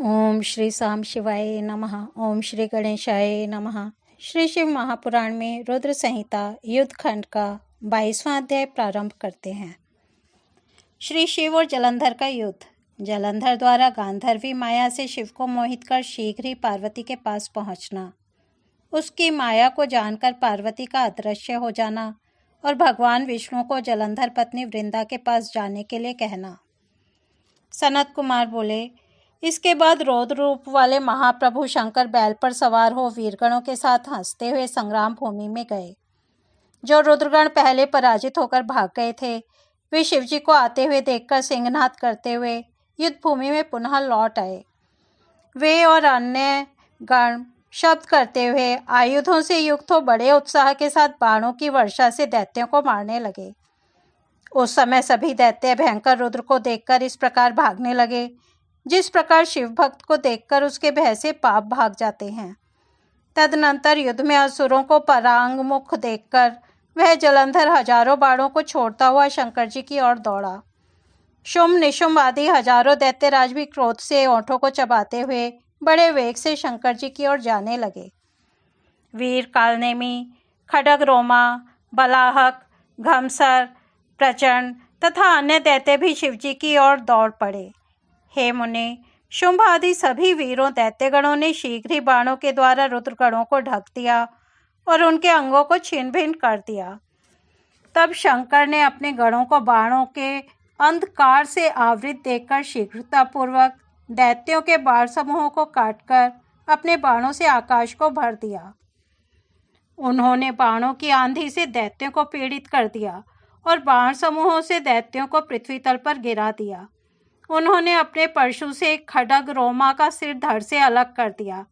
ओम श्री साम शिवाय नमः। ओम श्री गणेशाय नमः। श्री शिव महापुराण में रुद्र संहिता युद्ध खंड का 22वां अध्याय प्रारंभ करते हैं। श्री शिव और जलंधर का युद्ध। जलंधर द्वारा गांधर्वी माया से शिव को मोहित कर शीघ्र ही पार्वती के पास पहुंचना, उसकी माया को जानकर पार्वती का अदृश्य हो जाना और भगवान विष्णु को जलंधर पत्नी वृंदा के पास जाने के लिए कहना। सनत कुमार बोले, इसके बाद रौद्र रूप वाले महाप्रभु शंकर बैल पर सवार हो वीरगणों के साथ हंसते हुए संग्राम भूमि में गए। जो रुद्रगण पहले पराजित होकर भाग गए थे, वे शिवजी को आते हुए देखकर सिंहनाद करते हुए युद्ध भूमि में पुनः लौट आए। वे और अन्य गण शब्द करते हुए आयुधों से युक्त हो बड़े उत्साह के साथ बाणों की वर्षा से दैत्यों को मारने लगे। उस समय सभी दैत्य भयंकर रुद्र को देखकर इस प्रकार भागने लगे जिस प्रकार शिव भक्त को देखकर उसके भय से पाप भाग जाते हैं। तदनंतर युद्ध में असुरों को परांगमुख देखकर वह जलंधर हजारों बाणों को छोड़ता हुआ शंकर जी की ओर दौड़ा। शुंभ निशुंभ आदि हजारों दैत्यराज भी क्रोध से ओंठों को चबाते हुए बड़े वेग से शंकर जी की ओर जाने लगे। वीर कालनेमी, खड्ग रोमा, बलाहक, घमसर, प्रचंड तथा अन्य दैत्य भी शिवजी की ओर दौड़ पड़े। हे मुने, शुंभ आदि सभी वीरों दैत्यगणों ने शीघ्र ही बाणों के द्वारा रुद्रगणों को ढक दिया और उनके अंगों को छिन्न भिन्न कर दिया। तब शंकर ने अपने गणों को बाणों के अंधकार से आवृत देखकर शीघ्रतापूर्वक दैत्यों के बाण समूहों को काटकर अपने बाणों से आकाश को भर दिया। उन्होंने बाणों की आंधी से दैत्यों को पीड़ित कर दिया और बाण समूहों से दैत्यों को पृथ्वी तल पर गिरा दिया। उन्होंने अपने परशु से खड्ग रोमा का सिर धड़ से अलग कर दिया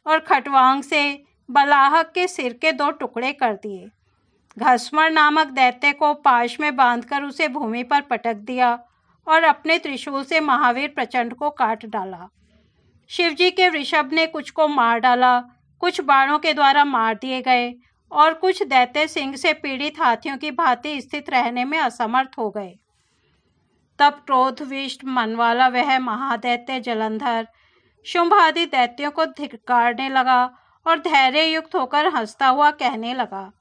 और खटवांग से बलाहक के सिर के 2 टुकड़े कर दिए। घस्मर नामक दैत्य को पाश में बांधकर उसे भूमि पर पटक दिया और अपने त्रिशूल से महावीर प्रचंड को काट डाला। शिवजी के वृषभ ने कुछ को मार डाला, कुछ बाणों के द्वारा मार दिए गए और कुछ दैत्य सिंह से पीड़ित हाथियों की भांति स्थित रहने में असमर्थ हो गए। तब क्रोधविष्ट मन वाला वह महादैत्य जलंधर शुंभ आदि दैत्यों को धिक्कारने लगा और धैर्य युक्त होकर हंसता हुआ कहने लगा।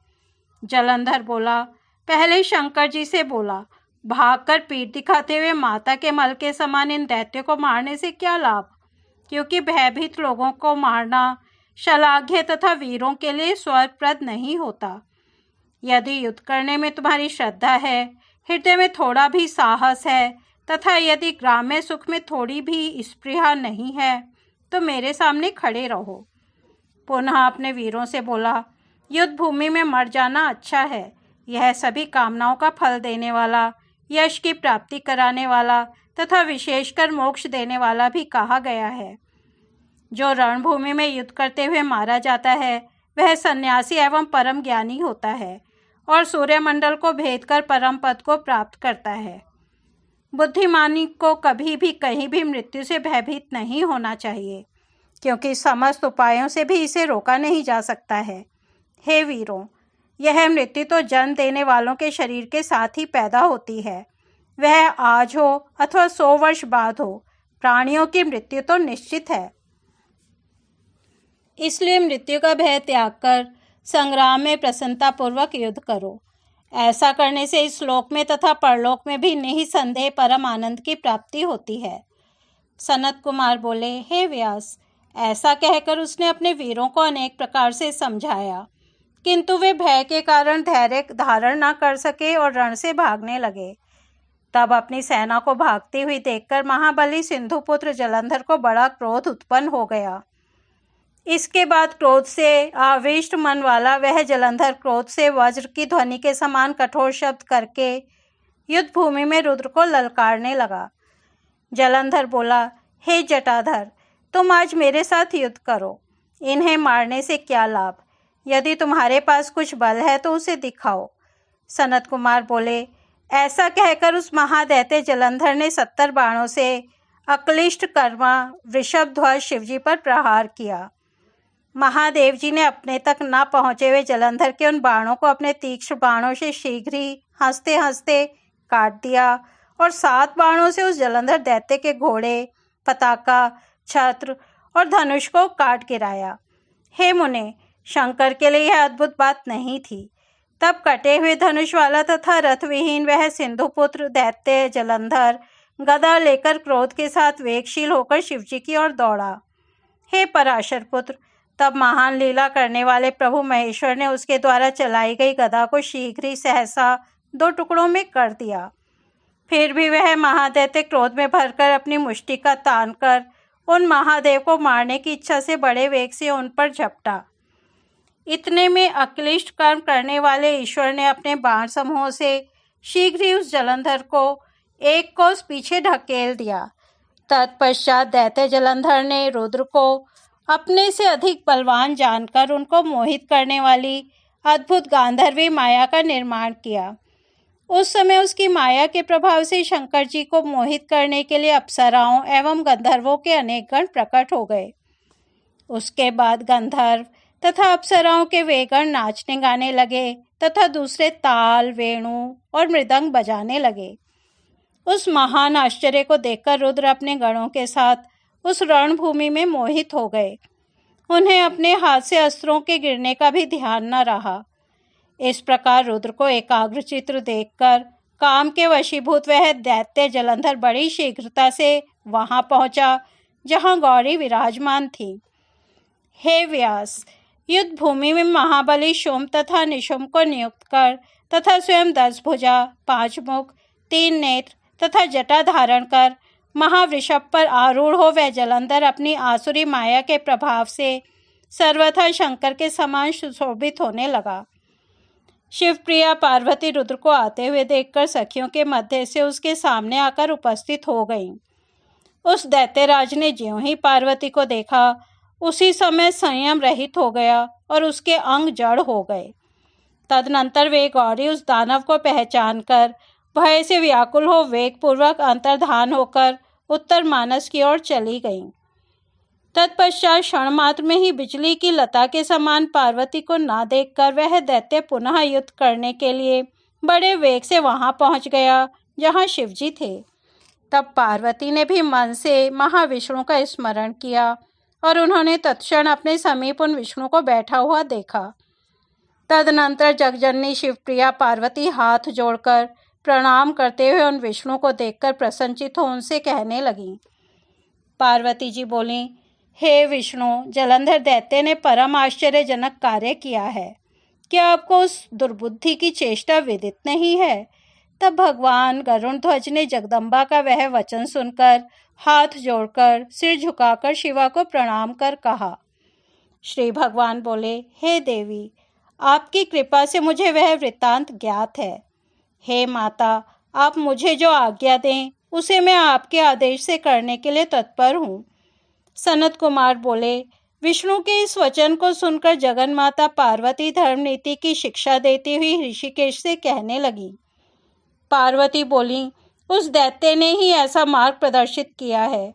जलंधर बोला, पहले शंकर जी से बोला, भागकर पीठ दिखाते हुए माता के मल के समान इन दैत्यों को मारने से क्या लाभ, क्योंकि भयभीत लोगों को मारना शलाघ्य तथा वीरों के लिए स्वर्गप्रद नहीं होता। यदि युद्ध करने में तुम्हारी श्रद्धा है, हृदय में थोड़ा भी साहस है तथा यदि ग्राम्य सुख में थोड़ी भी स्पृहा नहीं है तो मेरे सामने खड़े रहो। पुनः अपने वीरों से बोला, युद्ध भूमि में मर जाना अच्छा है। यह सभी कामनाओं का फल देने वाला, यश की प्राप्ति कराने वाला तथा विशेषकर मोक्ष देने वाला भी कहा गया है। जो रणभूमि में युद्ध करते हुए मारा जाता है वह सन्यासी एवं परम ज्ञानी होता है और सूर्यमंडल को भेद कर परम पद को प्राप्त करता है। बुद्धिमानी को कभी भी कहीं भी मृत्यु से भयभीत नहीं होना चाहिए, क्योंकि समस्त उपायों से भी इसे रोका नहीं जा सकता है। हे वीरों, यह मृत्यु तो जन्म देने वालों के शरीर के साथ ही पैदा होती है, वह आज हो अथवा 100 वर्ष बाद हो, प्राणियों की मृत्यु तो निश्चित है। इसलिए मृत्यु का भय त्याग कर संग्राम में प्रसन्नतापूर्वक युद्ध करो। ऐसा करने से इस लोक में तथा परलोक में भी निःसंदेह परम आनंद की प्राप्ति होती है। सनत कुमार बोले, हे व्यास, ऐसा कहकर उसने अपने वीरों को अनेक प्रकार से समझाया, किंतु वे भय के कारण धैर्य धारण न कर सके और रण से भागने लगे। तब अपनी सेना को भागती हुई देखकर महाबली सिंधुपुत्र जलंधर को बड़ा क्रोध उत्पन्न हो गया। इसके बाद क्रोध से आविष्ट मन वाला वह जलंधर क्रोध से वज्र की ध्वनि के समान कठोर शब्द करके युद्ध भूमि में रुद्र को ललकारने लगा। जलंधर बोला, हे जटाधर, तुम आज मेरे साथ युद्ध करो। इन्हें मारने से क्या लाभ? यदि तुम्हारे पास कुछ बल है तो उसे दिखाओ। सनत कुमार बोले, ऐसा कहकर उस महादैत्य जलंधर ने 70 बाणों से अक्लिष्ट कर्मा वृषभ ध्वज शिवजी पर प्रहार किया। महादेव जी ने अपने तक न पहुंचे हुए जलंधर के उन बाणों को अपने तीक्ष्ण बाणों से शीघ्र ही हंसते हंसते काट दिया और 7 बाणों से उस जलंधर दैत्य के घोड़े, पताका, छत्र और धनुष को काट गिराया। हे मुने, शंकर के लिए यह अद्भुत बात नहीं थी। तब कटे हुए धनुष वाला तथा रथविहीन वह सिंधुपुत्र दैत्य जलंधर गदा लेकर क्रोध के साथ वेगशील होकर शिवजी की ओर दौड़ा। हे पराशर पुत्र, तब महान लीला करने वाले प्रभु महेश्वर ने उसके द्वारा चलाई गई गदा को शीघ्र ही सहसा 2 टुकड़ों में कर दिया। फिर भी वह महादैत्य क्रोध में भरकर अपनी मुष्टि का तान कर उन महादेव को मारने की इच्छा से बड़े वेग से उन पर झपटा। इतने में अक्लिष्ट कर्म करने वाले ईश्वर ने अपने बाण समूह से शीघ्र ही उस जलंधर को एक कोस पीछे ढकेल दिया। तत्पश्चात दैत्य जलंधर ने रुद्र को अपने से अधिक बलवान जानकर उनको मोहित करने वाली अद्भुत गांधर्वी माया का निर्माण किया। उस समय उसकी माया के प्रभाव से शंकर जी को मोहित करने के लिए अप्सराओं एवं गंधर्वों के अनेक गण प्रकट हो गए। उसके बाद गंधर्व तथा अप्सराओं के वे गण नाचने गाने लगे तथा दूसरे ताल, वेणु और मृदंग बजाने लगे। उस महान आश्चर्य को देखकर रुद्र अपने गणों के साथ उस रणभूमि में मोहित हो गए। उन्हें अपने हाथ से अस्त्रों के गिरने का भी ध्यान न रहा। इस प्रकार रुद्र को एकाग्र चित्र देखकर काम के वशीभूत वह दैत्य जलंधर बड़ी शीघ्रता से वहां पहुंचा जहां गौरी विराजमान थी। हे व्यास, युद्ध भूमि में महाबली शुंभ तथा निशुंभ को नियुक्त कर तथा स्वयं 10 भुजा, 5 मुख, 3 नेत्र तथा जटा धारण कर महावृषभ पर आरूढ़ हो वह जलंधर अपनी आसुरी माया के प्रभाव से सर्वथा शंकर के समान सुशोभित होने लगा। शिवप्रिया पार्वती रुद्र को आते हुए देखकर सखियों के मध्य से उसके सामने आकर उपस्थित हो गईं। उस दैत्यराज ने ज्यों ही पार्वती को देखा उसी समय संयम रहित हो गया और उसके अंग जड़ हो गए। तदनंतर वे गौरी उस दानव को पहचान कर भय से व्याकुल हो वेगपूर्वक अंतर्धान होकर उत्तर मानस की ओर चली गईं। तत्पश्चात क्षण मात्र में ही बिजली की लता के समान पार्वती को ना देखकर वह दैत्य पुनः युद्ध करने के लिए बड़े वेग से वहां पहुंच गया जहां शिवजी थे। तब पार्वती ने भी मन से महाविष्णु का स्मरण किया और उन्होंने तत्क्षण अपने समीप उन विष्णु को बैठा हुआ देखा। तदनंतर जगजननी शिवप्रिया पार्वती हाथ जोड़कर प्रणाम करते हुए उन विष्णु को देखकर प्रसन्नचित हो उनसे कहने लगी। पार्वती जी बोली, हे विष्णु, जलंधर दैत्य ने परम आश्चर्यजनक कार्य किया है। क्या आपको उस दुर्बुद्धि की चेष्टा विदित नहीं है? तब भगवान गरुण ध्वज ने जगदम्बा का वह वचन सुनकर हाथ जोड़कर सिर झुकाकर शिवा को प्रणाम कर कहा। श्री भगवान बोले, हे देवी, आपकी कृपा से मुझे वह वृत्तांत ज्ञात है। हे माता, आप मुझे जो आज्ञा दें उसे मैं आपके आदेश से करने के लिए तत्पर हूँ। सनत कुमार बोले, विष्णु के इस वचन को सुनकर जगन माता पार्वती धर्म नीति की शिक्षा देती हुई ऋषिकेश से कहने लगी। पार्वती बोली, उस दैत्य ने ही ऐसा मार्ग प्रदर्शित किया है,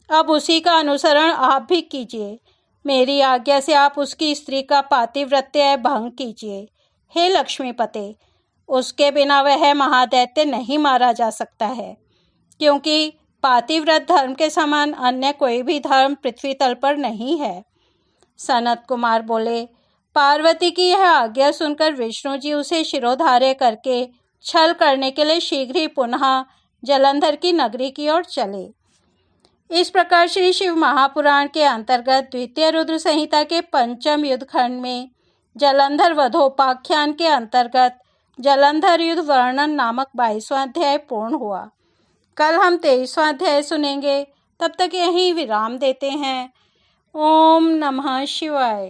अब उसी का अनुसरण आप भी कीजिए। मेरी आज्ञा से आप उसकी स्त्री का पातिव्रत्य भंग कीजिए। हे लक्ष्मीपते, उसके बिना वह महादैत्य नहीं मारा जा सकता है, क्योंकि पातिव्रत धर्म के समान अन्य कोई भी धर्म पृथ्वी तल पर नहीं है। सनत कुमार बोले, पार्वती की यह आज्ञा सुनकर विष्णु जी उसे शिरोधार्य करके छल करने के लिए शीघ्र ही पुनः जलंधर की नगरी की ओर चले। इस प्रकार श्री शिव महापुराण के अंतर्गत द्वितीय रुद्र संहिता के 5वें युद्धखंड में जलंधर वधोपाख्यान के अंतर्गत जलंधर युद्ध वर्णन नामक 22वां अध्याय पूर्ण हुआ। कल हम 23वां अध्याय सुनेंगे। तब तक यहीं विराम देते हैं। ओम नमः शिवाय।